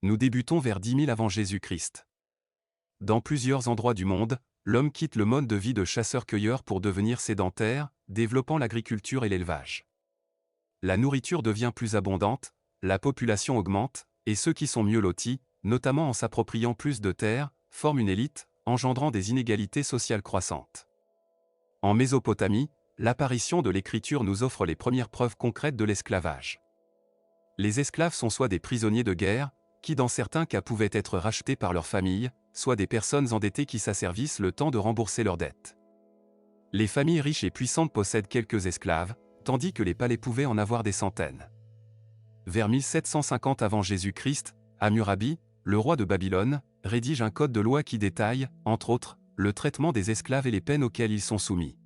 Nous débutons vers 10 000 avant Jésus-Christ. Dans plusieurs endroits du monde, l'homme quitte le mode de vie de chasseur-cueilleur pour devenir sédentaire, développant l'agriculture et l'élevage. La nourriture devient plus abondante, la population augmente, et ceux qui sont mieux lotis, notamment en s'appropriant plus de terres, forment une élite, engendrant des inégalités sociales croissantes. En Mésopotamie, l'apparition de l'écriture nous offre les premières preuves concrètes de l'esclavage. Les esclaves sont soit des prisonniers de guerre, qui dans certains cas pouvaient être rachetés par leur famille, soit des personnes endettées qui s'asservissent le temps de rembourser leurs dettes. Les familles riches et puissantes possèdent quelques esclaves, tandis que les palais pouvaient en avoir des centaines. Vers 1750 avant Jésus-Christ, Hammurabi, le roi de Babylone, rédige un code de loi qui détaille, entre autres, le traitement des esclaves et les peines auxquelles ils sont soumis.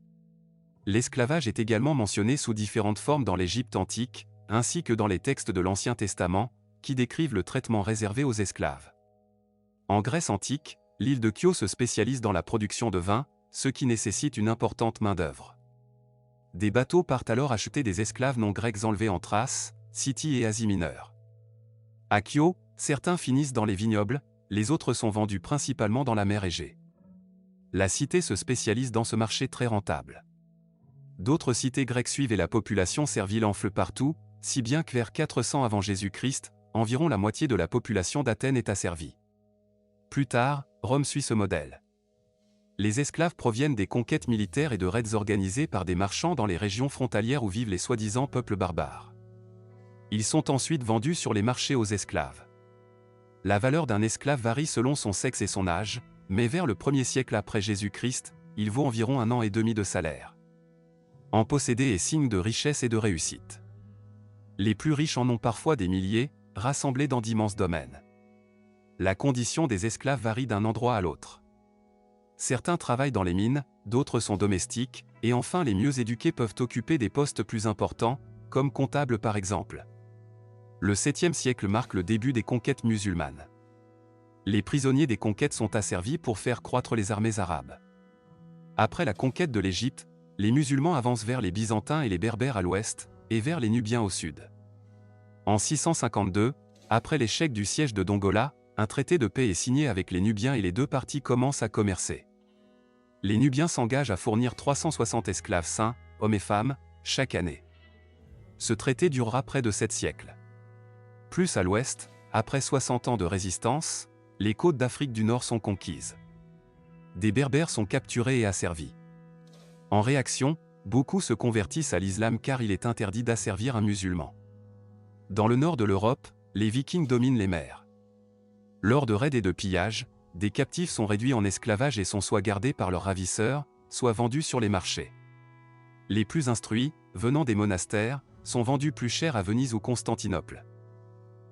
L'esclavage est également mentionné sous différentes formes dans l'Égypte antique, ainsi que dans les textes de l'Ancien Testament, qui décrivent le traitement réservé aux esclaves. En Grèce antique, l'île de Chios se spécialise dans la production de vin, ce qui nécessite une importante main-d'œuvre. Des bateaux partent alors acheter des esclaves non grecs enlevés en Thrace, Scythie et Asie mineure. À Chios, certains finissent dans les vignobles, les autres sont vendus principalement dans la mer Égée. La cité se spécialise dans ce marché très rentable. D'autres cités grecques suivent et la population servile enfle partout, si bien que vers 400 avant Jésus-Christ, environ la moitié de la population d'Athènes est asservie. Plus tard, Rome suit ce modèle. Les esclaves proviennent des conquêtes militaires et de raids organisés par des marchands dans les régions frontalières où vivent les soi-disant peuples barbares. Ils sont ensuite vendus sur les marchés aux esclaves. La valeur d'un esclave varie selon son sexe et son âge, mais vers le 1er siècle après Jésus-Christ, il vaut environ 1 an et demi de salaire. En posséder est signe de richesse et de réussite. Les plus riches en ont parfois des milliers, rassemblés dans d'immenses domaines. La condition des esclaves varie d'un endroit à l'autre. Certains travaillent dans les mines, d'autres sont domestiques, et enfin les mieux éduqués peuvent occuper des postes plus importants, comme comptables par exemple. Le 7e siècle marque le début des conquêtes musulmanes. Les prisonniers des conquêtes sont asservis pour faire croître les armées arabes. Après la conquête de l'Égypte, les musulmans avancent vers les Byzantins et les Berbères à l'ouest, et vers les Nubiens au sud. En 652, après l'échec du siège de Dongola, un traité de paix est signé avec les Nubiens et les deux parties commencent à commercer. Les Nubiens s'engagent à fournir 360 esclaves sains, hommes et femmes, chaque année. Ce traité durera près de 7 siècles. Plus à l'ouest, après 60 ans de résistance, les côtes d'Afrique du Nord sont conquises. Des Berbères sont capturés et asservis. En réaction, beaucoup se convertissent à l'islam car il est interdit d'asservir un musulman. Dans le nord de l'Europe, les Vikings dominent les mers. Lors de raids et de pillages, des captifs sont réduits en esclavage et sont soit gardés par leurs ravisseurs, soit vendus sur les marchés. Les plus instruits, venant des monastères, sont vendus plus cher à Venise ou Constantinople.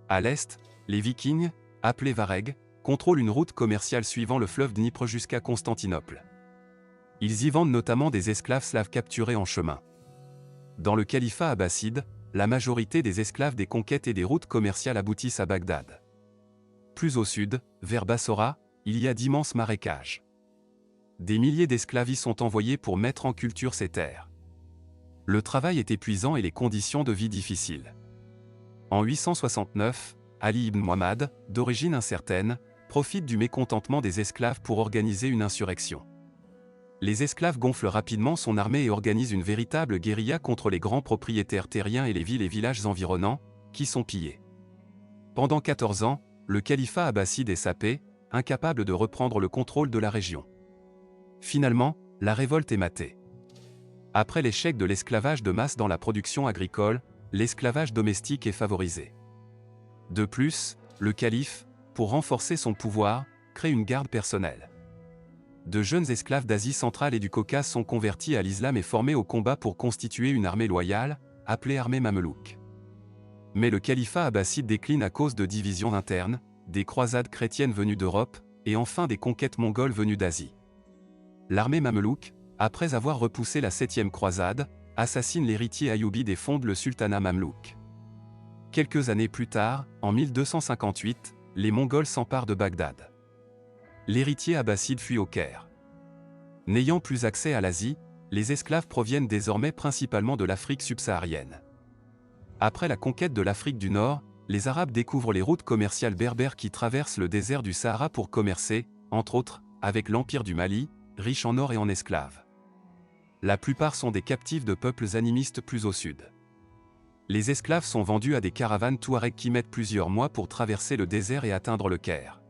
À l'est, les Vikings, appelés Varegs, contrôlent une route commerciale suivant le fleuve Dniepr jusqu'à Constantinople. Ils y vendent notamment des esclaves slaves capturés en chemin. Dans le califat abbasside, la majorité des esclaves des conquêtes et des routes commerciales aboutissent à Bagdad. Plus au sud, vers Bassora, il y a d'immenses marécages. Des milliers d'esclaves y sont envoyés pour mettre en culture ces terres. Le travail est épuisant et les conditions de vie difficiles. En 869, Ali ibn Muhammad, d'origine incertaine, profite du mécontentement des esclaves pour organiser une insurrection. Les esclaves gonflent rapidement son armée et organisent une véritable guérilla contre les grands propriétaires terriens et les villes et villages environnants, qui sont pillés. Pendant 14 ans, le califat abbasside est sapé, incapable de reprendre le contrôle de la région. Finalement, la révolte est matée. Après l'échec de l'esclavage de masse dans la production agricole, l'esclavage domestique est favorisé. De plus, le calife, pour renforcer son pouvoir, crée une garde personnelle. De jeunes esclaves d'Asie centrale et du Caucase sont convertis à l'islam et formés au combat pour constituer une armée loyale, appelée armée mamelouk. Mais le califat abbasside décline à cause de divisions internes, des croisades chrétiennes venues d'Europe, et enfin des conquêtes mongoles venues d'Asie. L'armée mamelouk, après avoir repoussé la 7e croisade, assassine l'héritier ayoubide et fonde le sultanat mamelouk. Quelques années plus tard, en 1258, les Mongols s'emparent de Bagdad. L'héritier abbasside fuit au Caire. N'ayant plus accès à l'Asie, les esclaves proviennent désormais principalement de l'Afrique subsaharienne. Après la conquête de l'Afrique du Nord, les Arabes découvrent les routes commerciales berbères qui traversent le désert du Sahara pour commercer, entre autres, avec l'Empire du Mali, riche en or et en esclaves. La plupart sont des captifs de peuples animistes plus au sud. Les esclaves sont vendus à des caravanes touaregs qui mettent plusieurs mois pour traverser le désert et atteindre le Caire.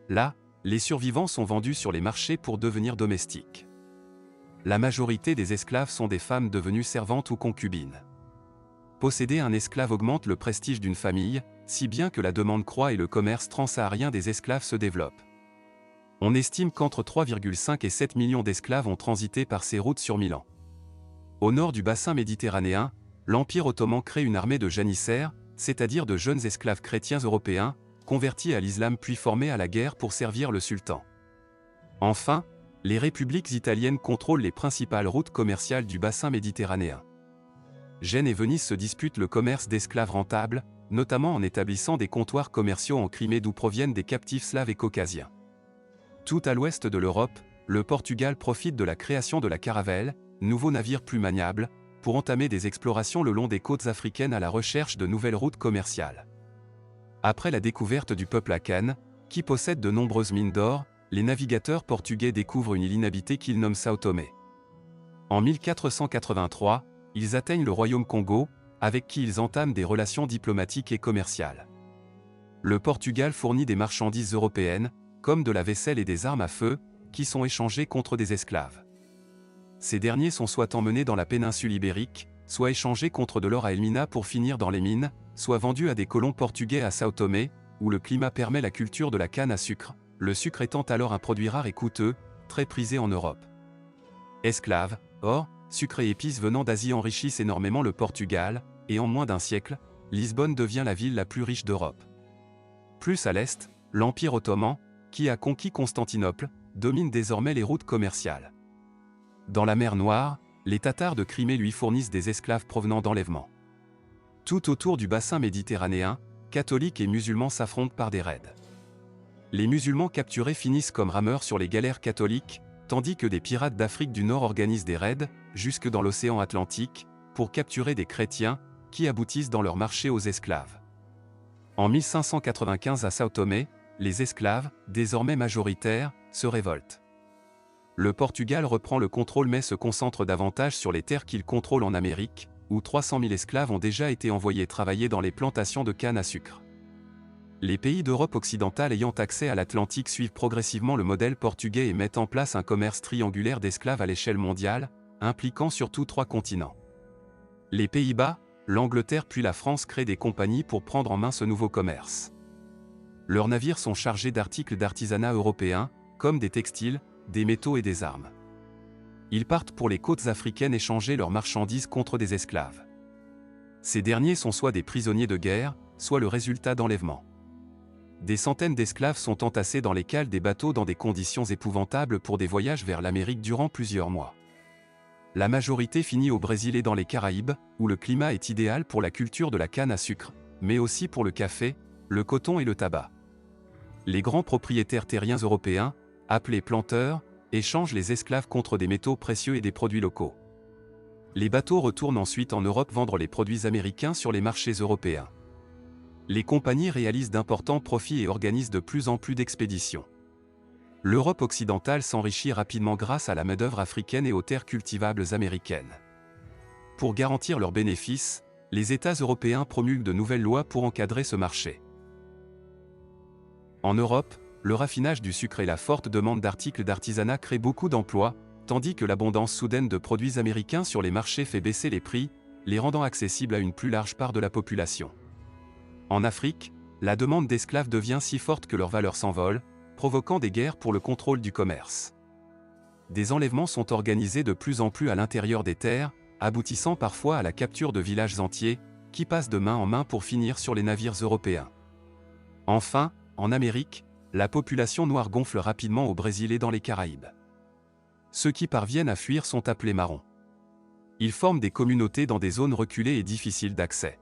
Là, les survivants sont vendus sur les marchés pour devenir domestiques. La majorité des esclaves sont des femmes devenues servantes ou concubines. Posséder un esclave augmente le prestige d'une famille, si bien que la demande croît et le commerce transsaharien des esclaves se développe. On estime qu'entre 3,5 et 7 millions d'esclaves ont transité par ces routes sur 1000 ans. Au nord du bassin méditerranéen, l'Empire ottoman crée une armée de janissaires, c'est-à-dire de jeunes esclaves chrétiens européens, convertis à l'islam puis formés à la guerre pour servir le sultan. Enfin, les républiques italiennes contrôlent les principales routes commerciales du bassin méditerranéen. Gênes et Venise se disputent le commerce d'esclaves rentables, notamment en établissant des comptoirs commerciaux en Crimée d'où proviennent des captifs slaves et caucasiens. Tout à l'ouest de l'Europe, le Portugal profite de la création de la caravelle, nouveau navire plus maniable, pour entamer des explorations le long des côtes africaines à la recherche de nouvelles routes commerciales. Après la découverte du peuple Akan, qui possède de nombreuses mines d'or, les navigateurs portugais découvrent une île inhabitée qu'ils nomment Sao Tomé. En 1483, ils atteignent le royaume Congo, avec qui ils entament des relations diplomatiques et commerciales. Le Portugal fournit des marchandises européennes, comme de la vaisselle et des armes à feu, qui sont échangées contre des esclaves. Ces derniers sont soit emmenés dans la péninsule ibérique, soit échangés contre de l'or à Elmina pour finir dans les mines, soit vendus à des colons portugais à Sao Tomé, où le climat permet la culture de la canne à sucre, le sucre étant alors un produit rare et coûteux, très prisé en Europe. Esclaves, or, sucre et épices venant d'Asie enrichissent énormément le Portugal, et en moins d'un siècle, Lisbonne devient la ville la plus riche d'Europe. Plus à l'est, l'Empire ottoman, qui a conquis Constantinople, domine désormais les routes commerciales. Dans la mer Noire, les Tatars de Crimée lui fournissent des esclaves provenant d'enlèvements. Tout autour du bassin méditerranéen, catholiques et musulmans s'affrontent par des raids. Les musulmans capturés finissent comme rameurs sur les galères catholiques, tandis que des pirates d'Afrique du Nord organisent des raids, jusque dans l'océan Atlantique, pour capturer des chrétiens, qui aboutissent dans leur marché aux esclaves. En 1595 à Sao Tomé, les esclaves, désormais majoritaires, se révoltent. Le Portugal reprend le contrôle mais se concentre davantage sur les terres qu'il contrôle en Amérique, où 300 000 esclaves ont déjà été envoyés travailler dans les plantations de canne à sucre. Les pays d'Europe occidentale ayant accès à l'Atlantique suivent progressivement le modèle portugais et mettent en place un commerce triangulaire d'esclaves à l'échelle mondiale, impliquant surtout 3 continents. Les Pays-Bas, l'Angleterre puis la France créent des compagnies pour prendre en main ce nouveau commerce. Leurs navires sont chargés d'articles d'artisanat européens, comme des textiles, des métaux et des armes. Ils partent pour les côtes africaines échanger leurs marchandises contre des esclaves. Ces derniers sont soit des prisonniers de guerre, soit le résultat d'enlèvements. Des centaines d'esclaves sont entassés dans les cales des bateaux dans des conditions épouvantables pour des voyages vers l'Amérique durant plusieurs mois. La majorité finit au Brésil et dans les Caraïbes, où le climat est idéal pour la culture de la canne à sucre, mais aussi pour le café, le coton et le tabac. Les grands propriétaires terriens européens, appelés planteurs, échangent les esclaves contre des métaux précieux et des produits locaux. Les bateaux retournent ensuite en Europe vendre les produits américains sur les marchés européens. Les compagnies réalisent d'importants profits et organisent de plus en plus d'expéditions. L'Europe occidentale s'enrichit rapidement grâce à la main-d'œuvre africaine et aux terres cultivables américaines. Pour garantir leurs bénéfices, les États européens promulguent de nouvelles lois pour encadrer ce marché. En Europe, le raffinage du sucre et la forte demande d'articles d'artisanat créent beaucoup d'emplois, tandis que l'abondance soudaine de produits américains sur les marchés fait baisser les prix, les rendant accessibles à une plus large part de la population. En Afrique, la demande d'esclaves devient si forte que leur valeur s'envole, provoquant des guerres pour le contrôle du commerce. Des enlèvements sont organisés de plus en plus à l'intérieur des terres, aboutissant parfois à la capture de villages entiers, qui passent de main en main pour finir sur les navires européens. Enfin, en Amérique, la population noire gonfle rapidement au Brésil et dans les Caraïbes. Ceux qui parviennent à fuir sont appelés marrons. Ils forment des communautés dans des zones reculées et difficiles d'accès.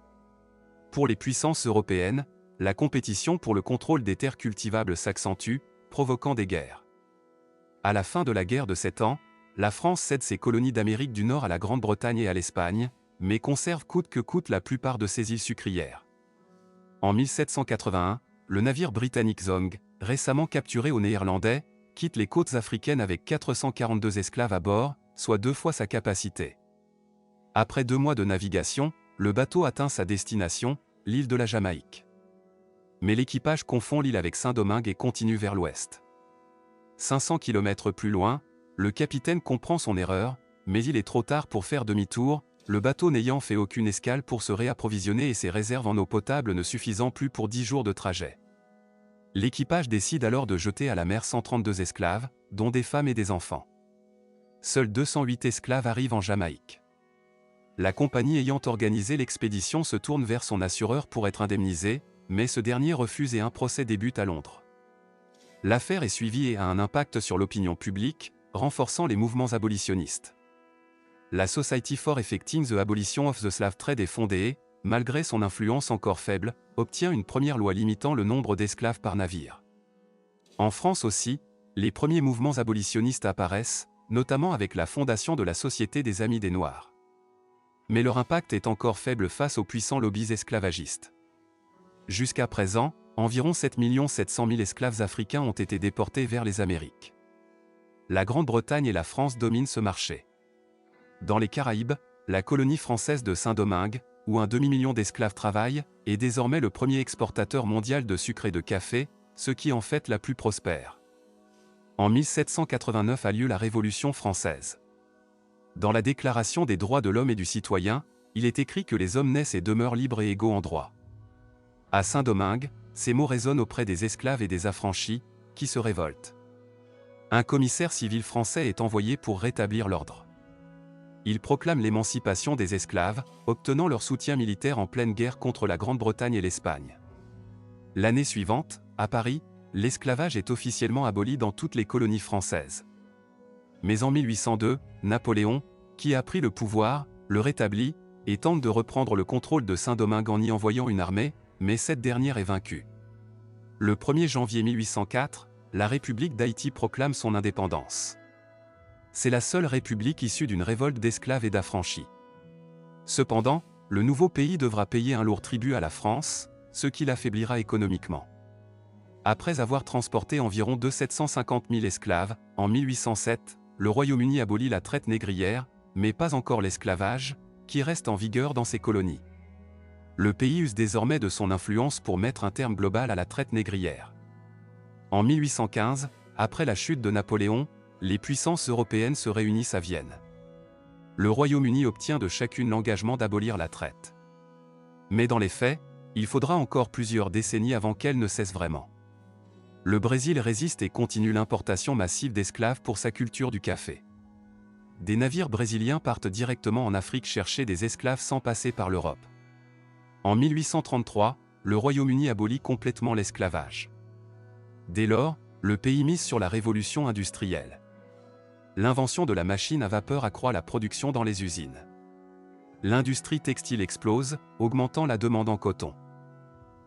Pour les puissances européennes, la compétition pour le contrôle des terres cultivables s'accentue, provoquant des guerres. À la fin de la guerre de 7 ans, la France cède ses colonies d'Amérique du Nord à la Grande-Bretagne et à l'Espagne, mais conserve coûte que coûte la plupart de ses îles sucrières. En 1781, le navire britannique Zong, récemment capturé aux Néerlandais, quitte les côtes africaines avec 442 esclaves à bord, soit 2 fois sa capacité. Après 2 mois de navigation, le bateau atteint sa destination, l'île de la Jamaïque. Mais l'équipage confond l'île avec Saint-Domingue et continue vers l'ouest. 500 km plus loin, le capitaine comprend son erreur, mais il est trop tard pour faire demi-tour, le bateau n'ayant fait aucune escale pour se réapprovisionner et ses réserves en eau potable ne suffisant plus pour 10 jours de trajet. L'équipage décide alors de jeter à la mer 132 esclaves, dont des femmes et des enfants. Seuls 208 esclaves arrivent en Jamaïque. La compagnie ayant organisé l'expédition se tourne vers son assureur pour être indemnisée, mais ce dernier refuse et un procès débute à Londres. L'affaire est suivie et a un impact sur l'opinion publique, renforçant les mouvements abolitionnistes. La Society for Effecting the Abolition of the Slave Trade est fondée et, malgré son influence encore faible, obtient une première loi limitant le nombre d'esclaves par navire. En France aussi, les premiers mouvements abolitionnistes apparaissent, notamment avec la fondation de la Société des Amis des Noirs. Mais leur impact est encore faible face aux puissants lobbies esclavagistes. Jusqu'à présent, environ 7 700 000 esclaves africains ont été déportés vers les Amériques. La Grande-Bretagne et la France dominent ce marché. Dans les Caraïbes, la colonie française de Saint-Domingue, où un demi-million d'esclaves travaillent, est désormais le premier exportateur mondial de sucre et de café, ce qui en fait la plus prospère. En 1789 a lieu la Révolution française. Dans la Déclaration des droits de l'homme et du citoyen, il est écrit que les hommes naissent et demeurent libres et égaux en droit. À Saint-Domingue, ces mots résonnent auprès des esclaves et des affranchis, qui se révoltent. Un commissaire civil français est envoyé pour rétablir l'ordre. Il proclame l'émancipation des esclaves, obtenant leur soutien militaire en pleine guerre contre la Grande-Bretagne et l'Espagne. L'année suivante, à Paris, l'esclavage est officiellement aboli dans toutes les colonies françaises. Mais en 1802, Napoléon, qui a pris le pouvoir, le rétablit, et tente de reprendre le contrôle de Saint-Domingue en y envoyant une armée, mais cette dernière est vaincue. Le 1er janvier 1804, la République d'Haïti proclame son indépendance. C'est la seule république issue d'une révolte d'esclaves et d'affranchis. Cependant, le nouveau pays devra payer un lourd tribut à la France, ce qui l'affaiblira économiquement. Après avoir transporté environ 750 000 esclaves, en 1807, le Royaume-Uni abolit la traite négrière, mais pas encore l'esclavage, qui reste en vigueur dans ses colonies. Le pays use désormais de son influence pour mettre un terme global à la traite négrière. En 1815, après la chute de Napoléon, les puissances européennes se réunissent à Vienne. Le Royaume-Uni obtient de chacune l'engagement d'abolir la traite. Mais dans les faits, il faudra encore plusieurs décennies avant qu'elle ne cesse vraiment. Le Brésil résiste et continue l'importation massive d'esclaves pour sa culture du café. Des navires brésiliens partent directement en Afrique chercher des esclaves sans passer par l'Europe. En 1833, le Royaume-Uni abolit complètement l'esclavage. Dès lors, le pays mise sur la révolution industrielle. L'invention de la machine à vapeur accroît la production dans les usines. L'industrie textile explose, augmentant la demande en coton.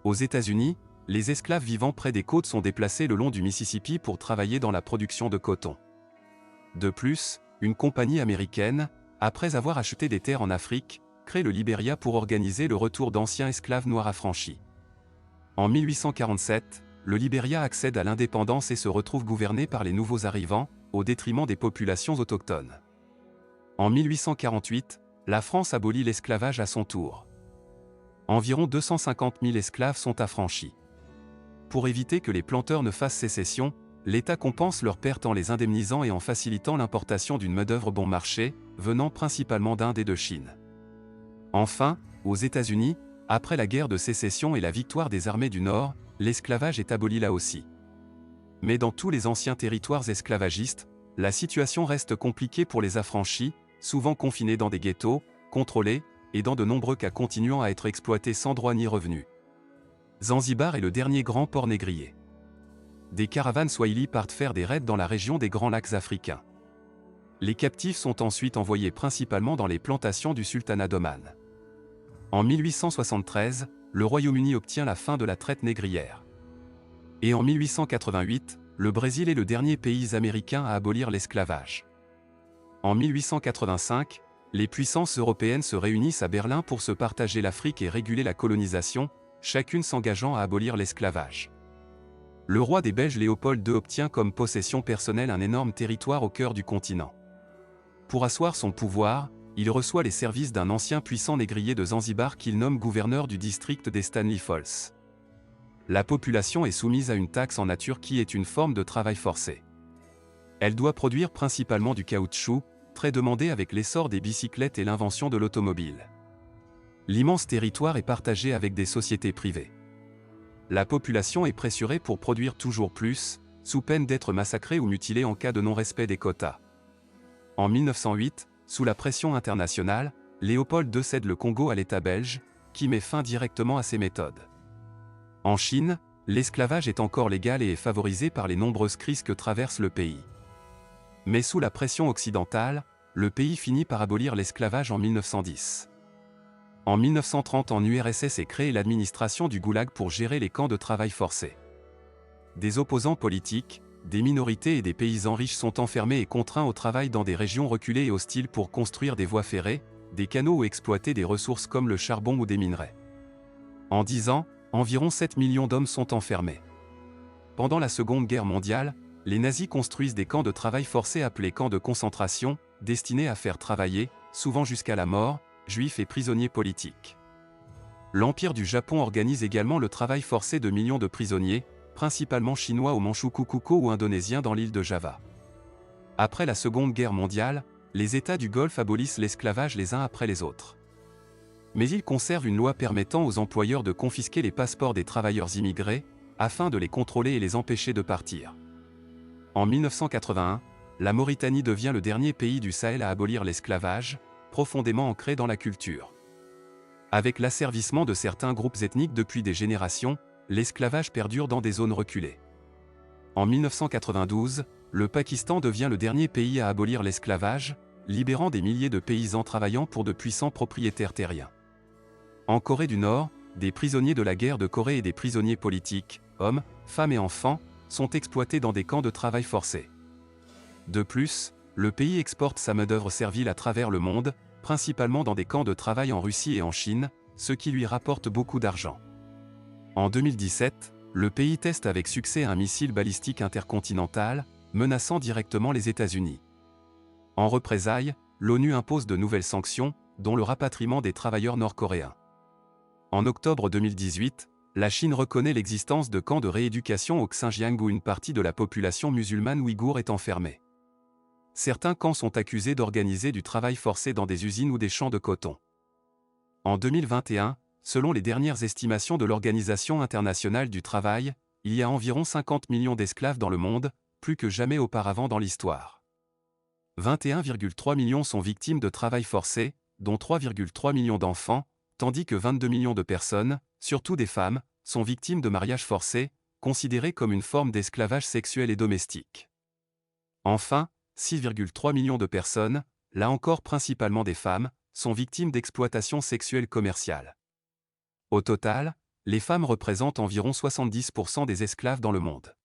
Aux États-Unis, les esclaves vivant près des côtes sont déplacés le long du Mississippi pour travailler dans la production de coton. De plus, une compagnie américaine, après avoir acheté des terres en Afrique, crée le Libéria pour organiser le retour d'anciens esclaves noirs affranchis. En 1847, le Libéria accède à l'indépendance et se retrouve gouverné par les nouveaux arrivants, au détriment des populations autochtones. En 1848, la France abolit l'esclavage à son tour. Environ 250 000 esclaves sont affranchis. Pour éviter que les planteurs ne fassent sécession, l'État compense leurs pertes en les indemnisant et en facilitant l'importation d'une main-d'œuvre bon marché, venant principalement d'Inde et de Chine. Enfin, aux États-Unis, après la guerre de sécession et la victoire des armées du Nord, l'esclavage est aboli là aussi. Mais dans tous les anciens territoires esclavagistes, la situation reste compliquée pour les affranchis, souvent confinés dans des ghettos, contrôlés, et dans de nombreux cas continuant à être exploités sans droit ni revenu. Zanzibar est le dernier grand port négrier. Des caravanes swahili partent faire des raids dans la région des Grands Lacs africains. Les captifs sont ensuite envoyés principalement dans les plantations du sultanat d'Oman. En 1873, le Royaume-Uni obtient la fin de la traite négrière. Et en 1888, le Brésil est le dernier pays américain à abolir l'esclavage. En 1885, les puissances européennes se réunissent à Berlin pour se partager l'Afrique et réguler la colonisation, chacune s'engageant à abolir l'esclavage. Le roi des Belges Léopold II obtient comme possession personnelle un énorme territoire au cœur du continent. Pour asseoir son pouvoir, il reçoit les services d'un ancien puissant négrier de Zanzibar qu'il nomme gouverneur du district des Stanley Falls. La population est soumise à une taxe en nature qui est une forme de travail forcé. Elle doit produire principalement du caoutchouc, très demandé avec l'essor des bicyclettes et l'invention de l'automobile. L'immense territoire est partagé avec des sociétés privées. La population est pressurée pour produire toujours plus, sous peine d'être massacrée ou mutilée en cas de non-respect des quotas. En 1908, sous la pression internationale, Léopold II cède le Congo à l'État belge, qui met fin directement à ces méthodes. En Chine, l'esclavage est encore légal et est favorisé par les nombreuses crises que traverse le pays. Mais sous la pression occidentale, le pays finit par abolir l'esclavage en 1910. En 1930 en URSS est créée l'administration du Goulag pour gérer les camps de travail forcé. Des opposants politiques, des minorités et des paysans riches sont enfermés et contraints au travail dans des régions reculées et hostiles pour construire des voies ferrées, des canaux ou exploiter des ressources comme le charbon ou des minerais. En 10 ans, environ 7 millions d'hommes sont enfermés. Pendant la Seconde Guerre mondiale, les nazis construisent des camps de travail forcés appelés camps de concentration, destinés à faire travailler, souvent jusqu'à la mort, juifs et prisonniers politiques. L'Empire du Japon organise également le travail forcé de millions de prisonniers, principalement chinois au Manchukuo ou indonésiens dans l'île de Java. Après la Seconde Guerre mondiale, les États du Golfe abolissent l'esclavage les uns après les autres. Mais ils conservent une loi permettant aux employeurs de confisquer les passeports des travailleurs immigrés, afin de les contrôler et les empêcher de partir. En 1981, la Mauritanie devient le dernier pays du Sahel à abolir l'esclavage, profondément ancré dans la culture. Avec l'asservissement de certains groupes ethniques depuis des générations, l'esclavage perdure dans des zones reculées. En 1992, le Pakistan devient le dernier pays à abolir l'esclavage, libérant des milliers de paysans travaillant pour de puissants propriétaires terriens. En Corée du Nord, des prisonniers de la guerre de Corée et des prisonniers politiques, hommes, femmes et enfants, sont exploités dans des camps de travail forcé. De plus, le pays exporte sa main-d'œuvre servile à travers le monde, principalement dans des camps de travail en Russie et en Chine, ce qui lui rapporte beaucoup d'argent. En 2017, le pays teste avec succès un missile balistique intercontinental, menaçant directement les États-Unis. En représailles, l'ONU impose de nouvelles sanctions, dont le rapatriement des travailleurs nord-coréens. En octobre 2018, la Chine reconnaît l'existence de camps de rééducation au Xinjiang où une partie de la population musulmane ouïghour est enfermée. Certains camps sont accusés d'organiser du travail forcé dans des usines ou des champs de coton. En 2021, selon les dernières estimations de l'Organisation internationale du travail, il y a environ 50 millions d'esclaves dans le monde, plus que jamais auparavant dans l'histoire. 21,3 millions sont victimes de travail forcé, dont 3,3 millions d'enfants, tandis que 22 millions de personnes, surtout des femmes, sont victimes de mariage forcé, considéré comme une forme d'esclavage sexuel et domestique. Enfin, 6,3 millions de personnes, là encore principalement des femmes, sont victimes d'exploitation sexuelle commerciale. Au total, les femmes représentent environ 70% des esclaves dans le monde.